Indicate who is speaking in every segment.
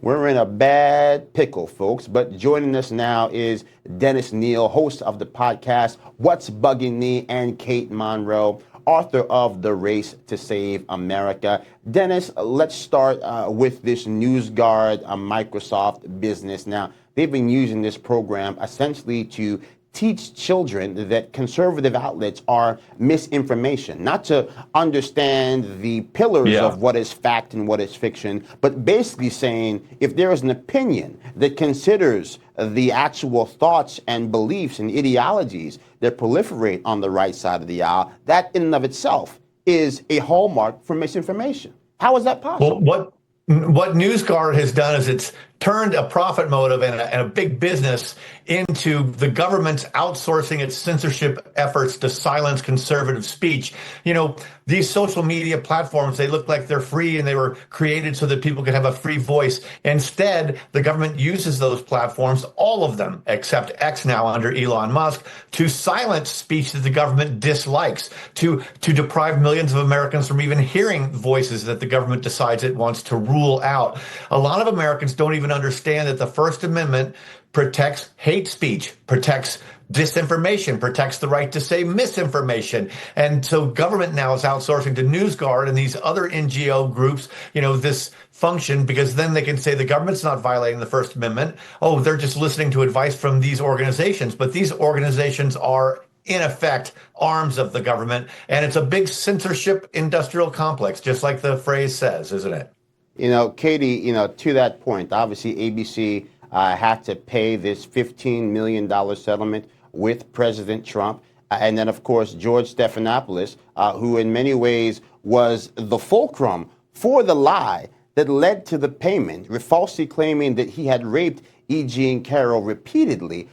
Speaker 1: We're in a bad pickle, folks, but joining us now is Dennis Neal, host of the podcast What's Bugging Me, and Kate Monroe, author of The Race to Save America. Dennis, let's start with this NewsGuard Microsoft business. Now, they've been using this program essentially to teach children that conservative outlets are misinformation, not to understand the pillars of what is fact and what is fiction, but basically saying if there is an opinion that considers the actual thoughts and beliefs and ideologies that proliferate on the right side of the aisle, that in and of itself is a hallmark for misinformation. How is that possible?
Speaker 2: Well, what NewsGuard has done is it's turned a profit motive and a big business into the government's outsourcing its censorship efforts to silence conservative speech. You know, these social media platforms, they look like they're free and they were created so that people could have a free voice. Instead, the government uses those platforms, all of them, except X now under Elon Musk, to silence speech that the government dislikes, to deprive millions of Americans from even hearing voices that the government decides it wants to rule out. A lot of Americans don't even understand that the First Amendment protects hate speech, protects disinformation, protects the right to say misinformation. And so government now is outsourcing to NewsGuard and these other NGO groups, you know, this function, because then they can say the government's not violating the First Amendment. Oh, they're just listening to advice from these organizations. But these organizations are, in effect, arms of the government. And it's a big censorship industrial complex, just like the phrase says, isn't it?
Speaker 1: You know, Katie, you know, to that point, obviously ABC had to pay this $15 million settlement with President Trump. And then, of course, George Stephanopoulos, who in many ways was the fulcrum for the lie that led to the payment, falsely claiming that he had raped E. Jean Carroll repeatedly.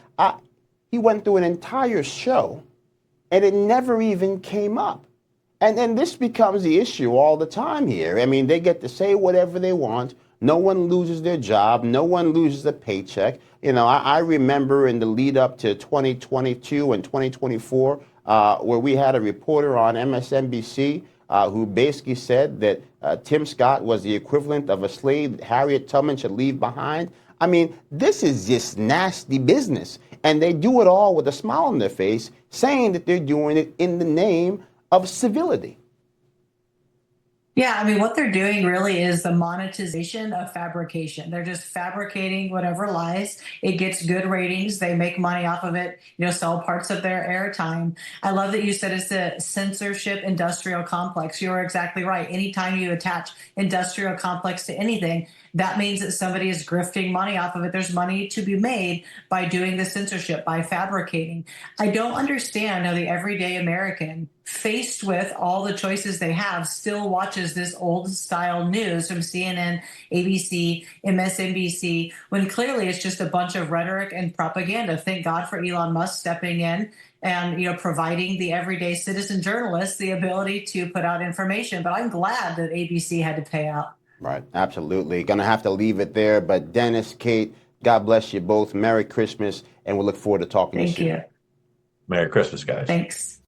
Speaker 1: He went through an entire show and it never even came up. And then this becomes the issue all the time here. I mean, they get to say whatever they want. No one loses their job. No one loses a paycheck. You know, I remember in the lead up to 2022 and 2024, where we had a reporter on MSNBC who basically said that Tim Scott was the equivalent of a slave that Harriet Tubman should leave behind. I mean, this is just nasty business. And they do it all with a smile on their face, saying that they're doing it in the name of civility.
Speaker 3: Yeah, I mean, what they're doing really is the monetization of fabrication. They're just fabricating whatever lies. It gets good ratings. They make money off of it, you know, sell parts of their airtime. I love that you said it's a censorship industrial complex. You're exactly right. Anytime you attach industrial complex to anything, that means that somebody is grifting money off of it. There's money to be made by doing the censorship, by fabricating. I don't understand how the everyday American, faced with all the choices they have, still watches this old style news from CNN, ABC, MSNBC, when clearly it's just a bunch of rhetoric and propaganda. Thank God for Elon Musk stepping in and, you know, providing the everyday citizen journalist the ability to put out information. But I'm glad that ABC had to pay out.
Speaker 1: Right. Absolutely. Going to have to leave it there. But Dennis, Kate, God bless you both. Merry Christmas. And we look forward to talking to you soon.
Speaker 3: Thank you.
Speaker 2: Merry Christmas, guys.
Speaker 3: Thanks.